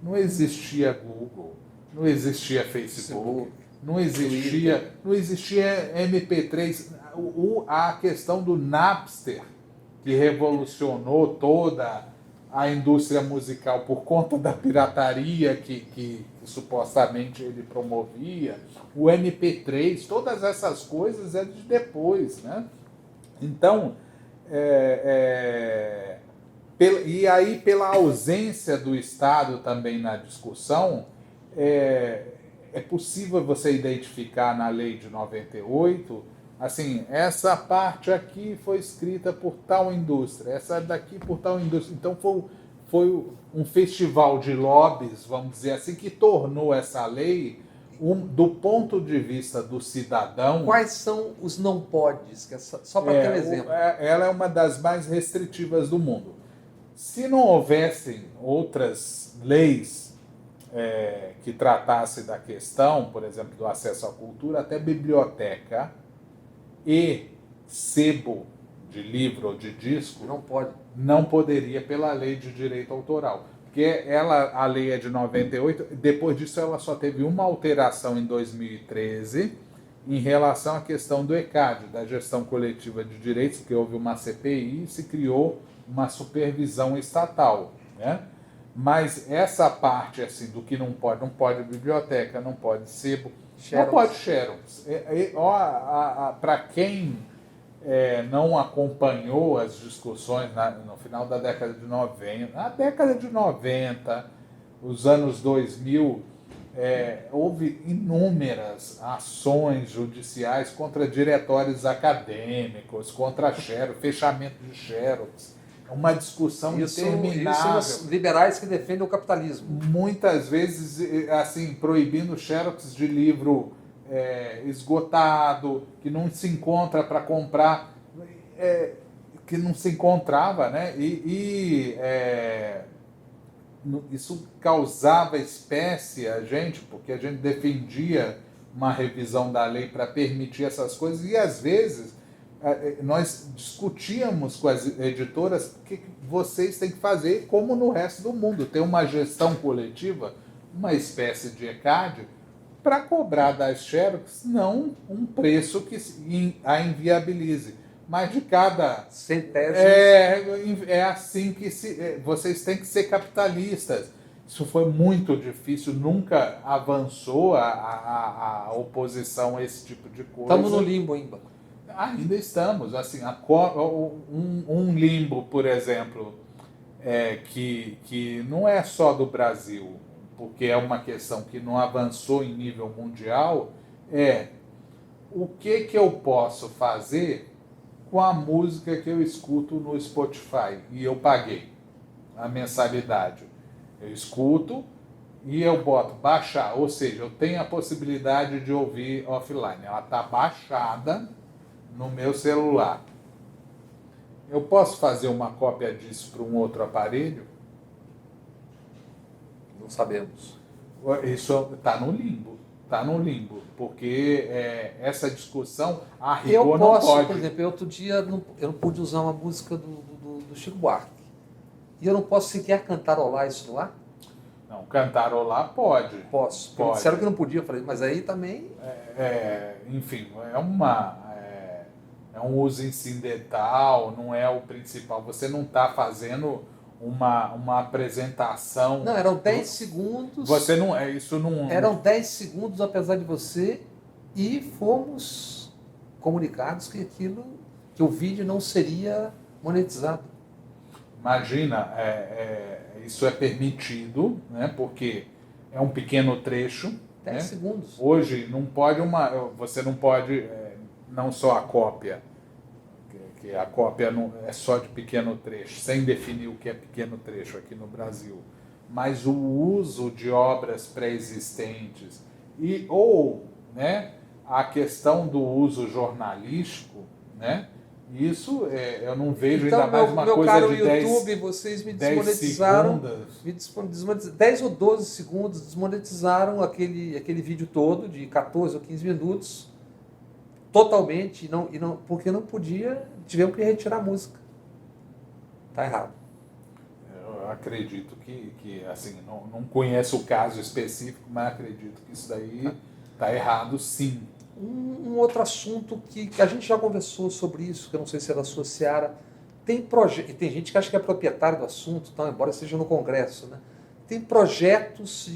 não existia Google, não existia Facebook, não existia MP3. A questão do Napster, que revolucionou toda a indústria musical por conta da pirataria que supostamente ele promovia, o MP3, todas essas coisas é de depois, né? Então, e aí pela ausência do Estado também na discussão, é possível você identificar na lei de 98, assim, essa parte aqui foi escrita por tal indústria, essa daqui por tal indústria. Então foi um festival de lobbies, vamos dizer assim, que tornou essa lei, do ponto de vista do cidadão... Quais são os não podes? Só para ter um exemplo. Ela é uma das mais restritivas do mundo. Se não houvessem outras leis que tratassem da questão, por exemplo, do acesso à cultura, até biblioteca e sebo de livro ou de disco não poderia pela lei de direito autoral. Porque a lei é de 98, depois disso ela só teve uma alteração em 2013, em relação à questão do ECAD, da gestão coletiva de direitos, que houve uma CPI e se criou uma supervisão estatal, né? Mas essa parte assim do que não pode biblioteca, não pode sebo, não pode xerox. Para quem não acompanhou as discussões no final da década de 90, na década de 90, os anos 2000, houve inúmeras ações judiciais contra diretórios acadêmicos, contra xerox, fechamento de xerox. Uma discussão interminável. Isso são os liberais que defendem o capitalismo. Muitas vezes, assim, proibindo xerox de livro esgotado, que não se encontra para comprar, que não se encontrava, né? Isso causava espécie a gente, porque a gente defendia uma revisão da lei para permitir essas coisas, e às vezes nós discutíamos com as editoras o que vocês têm que fazer, como no resto do mundo, ter uma gestão coletiva, uma espécie de ECAD, para cobrar das xerox não um preço que a inviabilize, mas de cada centésimos. É assim que vocês têm que ser capitalistas. Isso foi muito difícil, nunca avançou a oposição a esse tipo de coisa. Estamos no limbo ainda. Ainda estamos. Assim, um limbo, por exemplo, que não é só do Brasil, porque é uma questão que não avançou em nível mundial, o que eu posso fazer com a música que eu escuto no Spotify e eu paguei a mensalidade. Eu escuto e eu boto baixar, ou seja, eu tenho a possibilidade de ouvir offline. Ela está baixada no meu celular. Eu posso fazer uma cópia disso para um outro aparelho? Não sabemos. Isso está no limbo. Está no limbo, porque essa discussão, a rigor, não pode. Por exemplo, outro dia eu não pude usar uma música do Chico Buarque. E eu não posso sequer cantarolar isso no ar? Não, cantarolar pode. Posso. Pode. Disseram que não podia, eu falei, mas aí também... Enfim, é um uso incidental, não é o principal. Você não está fazendo uma apresentação. Não, eram 10 segundos. Você não é isso não. Eram 10 segundos, apesar de você, e fomos comunicados que o vídeo não seria monetizado. Imagina, isso é permitido, né? Porque é um pequeno trecho. 10 segundos. Hoje não pode você não pode não só a cópia. Que a cópia não é só de pequeno trecho, sem definir o que é pequeno trecho aqui no Brasil, mas o uso de obras pré-existentes ou a questão do uso jornalístico, né? Isso eu não vejo então, ainda mais uma meu coisa caro de YouTube, 10, vocês me 10 desmonetizaram, segundos. 10 ou 12 segundos, desmonetizaram aquele vídeo todo de 14 ou 15 minutos, totalmente, porque não podia, tivemos que retirar a música. Está errado. Eu acredito que assim, não conheço o caso específico, mas acredito que isso daí está errado, sim. Um outro assunto que a gente já conversou sobre isso, que eu não sei se é da sua seara, tem gente que acha que é proprietário do assunto, então, embora seja no Congresso, né? Tem projetos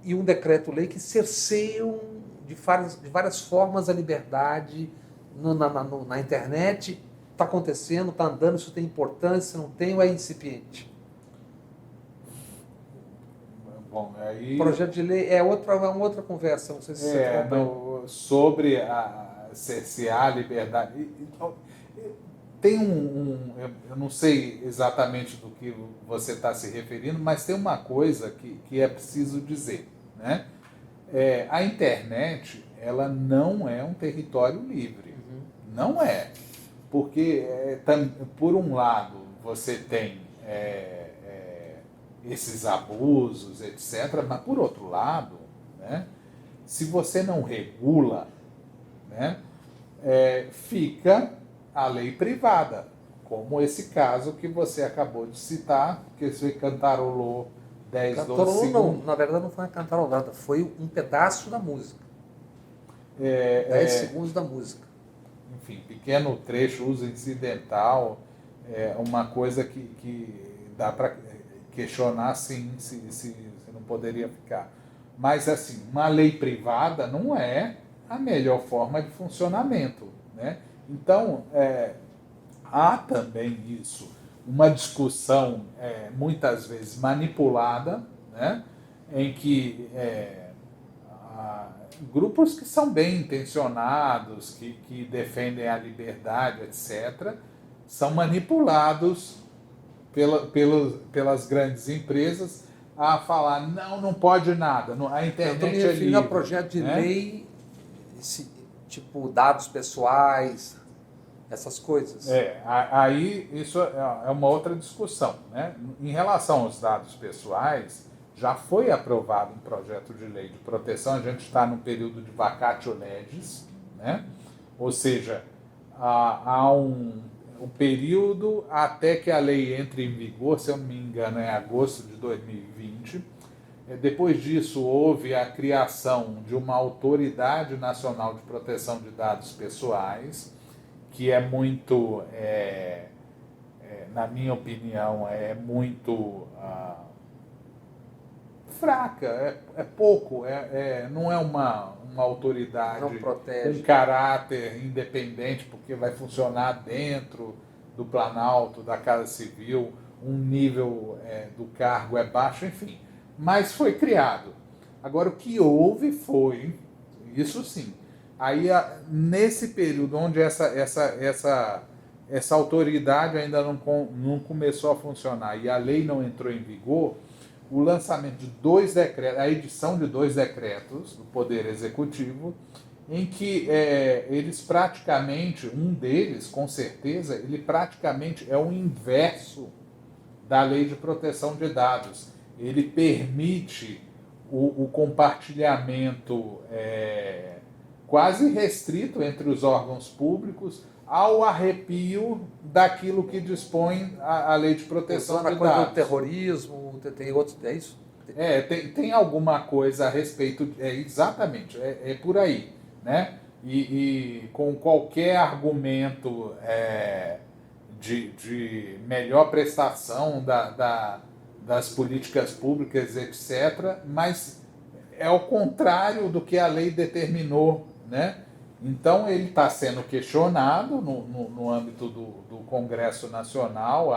e um decreto-lei que cerceiam de várias formas a liberdade na internet. Está acontecendo, está andando, isso tem importância, não tem ou é incipiente? Bom, aí... Projeto de lei é uma outra conversa, não sei se você acompanha. Sobre a cercear a liberdade. Tem eu não sei exatamente do que você está se referindo, mas tem uma coisa que é preciso dizer, né? A internet, ela não é um território livre. Uhum. Não é. Porque, por um lado, você tem esses abusos, etc., mas, por outro lado, né, se você não regula, né, fica a lei privada, como esse caso que você acabou de citar, que você cantarolou 10, 12 segundos. Não, na verdade não foi uma cantarolada, foi um pedaço da música. 10 segundos da música. Enfim, pequeno trecho, uso incidental, é uma coisa que dá para questionar, sim, se não poderia ficar. Mas, assim, uma lei privada não é a melhor forma de funcionamento, né? Então, há também isso, uma discussão muitas vezes manipulada, né? Em que grupos que são bem intencionados, que defendem a liberdade, etc., são manipulados pelas grandes empresas a falar, não pode nada, a internet eu estou me referindo livre, a projeto de lei, tipo dados pessoais, essas coisas. Aí isso é uma outra discussão, né? Em relação aos dados pessoais, já foi aprovado um projeto de lei de proteção, a gente está no período de vacatio legis, né? Ou seja, há um período até que a lei entre em vigor, se eu não me engano, é agosto de 2020. Depois disso, houve a criação de uma Autoridade Nacional de Proteção de Dados Pessoais, que é muito, na minha opinião, é muito fraca, é pouco, não é uma autoridade com caráter independente, porque vai funcionar dentro do Planalto, da Casa Civil, um nível do cargo é baixo, enfim. Mas foi criado. Agora, o que houve foi, isso sim, aí nesse período onde essa autoridade ainda não começou a funcionar e a lei não entrou em vigor, o lançamento de 2 decretos, a edição de 2 decretos do Poder Executivo, em que eles praticamente, um deles, com certeza, ele praticamente é o inverso da Lei de Proteção de Dados. Ele permite o compartilhamento quase restrito entre os órgãos públicos ao arrepio daquilo que dispõe a Lei de Proteção de Dados. Do terrorismo, tem outros, é isso? Tem alguma coisa a respeito, exatamente, por aí, né? E com qualquer argumento de melhor prestação das políticas públicas, etc., mas é ao contrário do que a lei determinou, né? Então, ele está sendo questionado no âmbito do Congresso Nacional.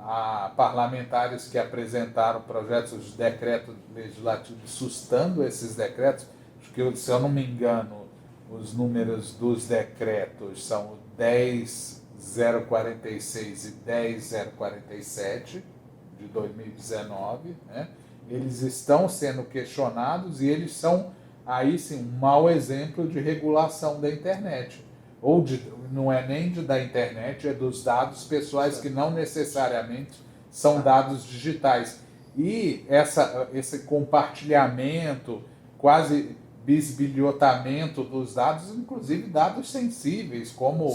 Há parlamentares que apresentaram projetos de decreto legislativo sustando esses decretos. Acho que, se eu não me engano, os números dos decretos são 10.046 e 10.047 de 2019. Né? Eles estão sendo questionados e eles são, aí sim, um mau exemplo de regulação da internet. Não é nem da internet, é dos dados pessoais, que não necessariamente são dados digitais. E esse compartilhamento, quase bisbilhotamento dos dados, inclusive dados sensíveis, como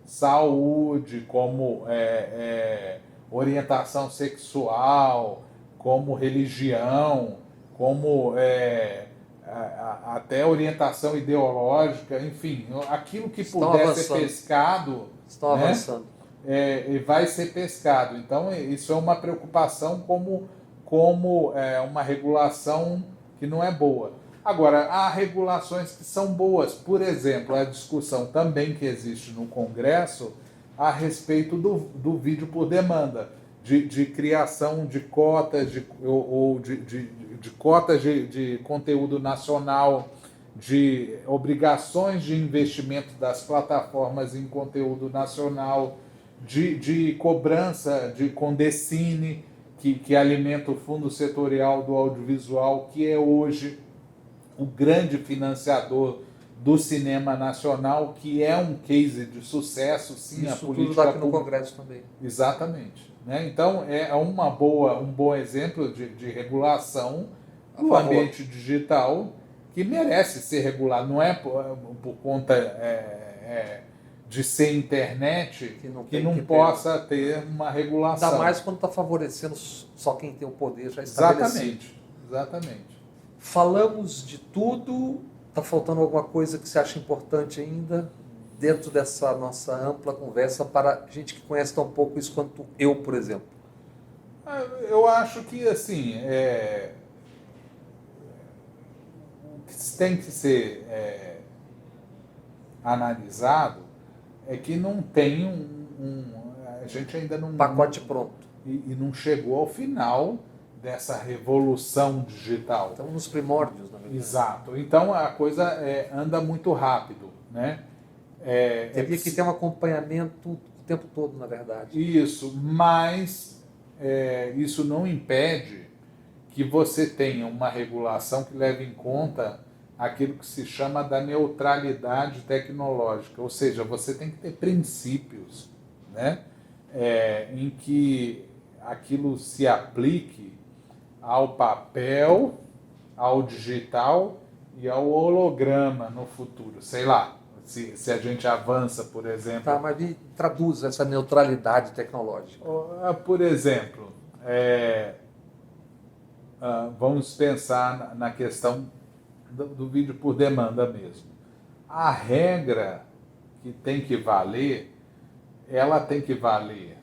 saúde, como orientação sexual, como religião, como até orientação ideológica, enfim, aquilo que puder ser pescado, estão avançando. Vai ser pescado. Então, isso é uma preocupação como uma regulação que não é boa. Agora, há regulações que são boas. Por exemplo, a discussão também que existe no Congresso a respeito do vídeo por demanda, de criação de cotas de cotas de conteúdo nacional, de obrigações de investimento das plataformas em conteúdo nacional, de cobrança de Condecine, que alimenta o Fundo Setorial do Audiovisual, que é hoje o grande financiador do cinema nacional, que é um case de sucesso, sim. Isso a política tudo está aqui no Congresso também. Exatamente. Né? Então, é um bom exemplo de regulação no ambiente digital, que merece ser regulado. Não é por conta de ser internet que não possa ter uma regulação. Ainda mais quando está favorecendo só quem tem o poder já estabelecido. Exatamente. Falamos de tudo Está faltando alguma coisa que você acha importante ainda dentro dessa nossa ampla conversa para gente que conhece tão pouco isso quanto eu, por exemplo? Eu acho que, assim, o que tem que ser analisado é que não tem a gente ainda não... Pacote pronto. E não chegou ao final dessa revolução digital. Estamos nos primórdios, na verdade. Exato. Então a coisa anda muito rápido, né? Teria que ter um acompanhamento o tempo todo, na verdade. Isso, mas isso não impede que você tenha uma regulação que leve em conta aquilo que se chama da neutralidade tecnológica, ou seja, você tem que ter princípios, né? Em que aquilo se aplique ao papel, ao digital e ao holograma no futuro. Sei lá, se a gente avança, por exemplo... Tá, mas me traduz essa neutralidade tecnológica. Por exemplo, vamos pensar na questão do vídeo por demanda mesmo. A regra que tem que valer, ela tem que valer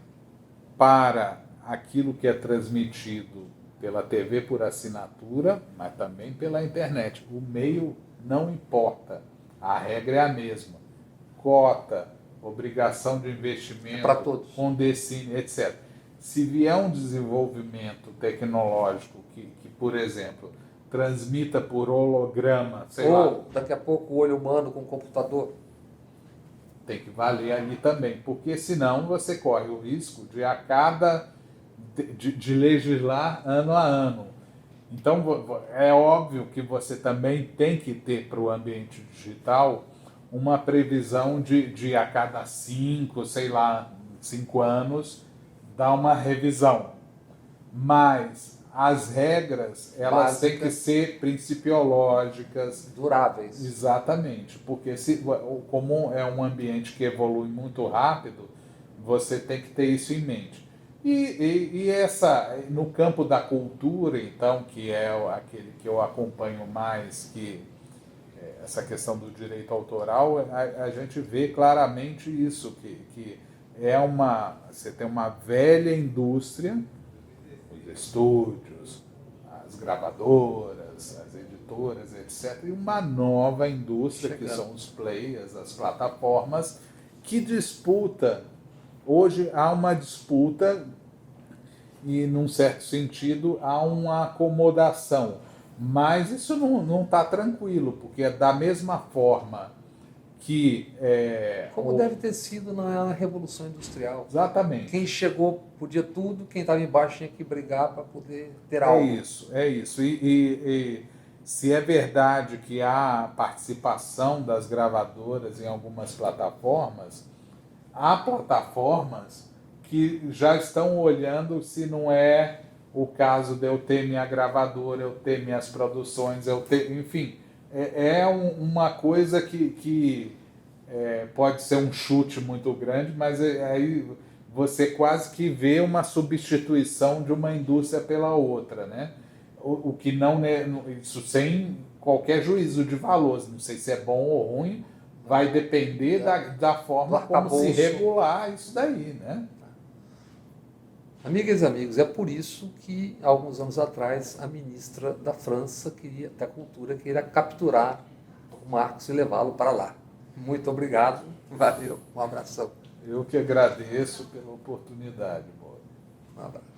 para aquilo que é transmitido pela TV por assinatura, mas também pela internet. O meio não importa, a regra é a mesma. Cota, obrigação de investimento, para todos, condecine, etc. Se vier um desenvolvimento tecnológico que, por exemplo, transmita por holograma, sei lá... Ou daqui a pouco o olho humano com o computador. Tem que valer ali também, porque senão você corre o risco de legislar ano a ano. Então é óbvio que você também tem que ter para o ambiente digital uma previsão de a cada 5 anos dar uma revisão. Mas as regras, elas têm que ser principiológicas. Duráveis. Exatamente, porque como é um ambiente que evolui muito rápido, você tem que ter isso em mente. E no campo da cultura, então, que é aquele que eu acompanho mais, essa questão do direito autoral, a gente vê claramente isso, que você tem uma velha indústria, os estúdios, as gravadoras, as editoras, etc., e uma nova indústria, que são os players, as plataformas, que disputa. Hoje há uma disputa e, num certo sentido, há uma acomodação. Mas isso não está tranquilo, porque é da mesma forma que... Como deve ter sido na Revolução Industrial. Exatamente. Quem chegou podia tudo, quem estava embaixo tinha que brigar para poder ter algo. É isso. E se é verdade que há participação das gravadoras em algumas plataformas, há plataformas que já estão olhando se não é o caso de eu ter minha gravadora, eu ter minhas produções, enfim, uma coisa que pode ser um chute muito grande, mas aí você quase que vê uma substituição de uma indústria pela outra, né? O que não é, isso sem qualquer juízo de valor, não sei se é bom ou ruim, vai depender da forma como se regular isso daí, né? Amigas e amigos, é por isso que, alguns anos atrás, a ministra da França, da Cultura, queria capturar o Marcos e levá-lo para lá. Muito obrigado, valeu, um abração. Eu que agradeço pela oportunidade, Mauro. Um abraço.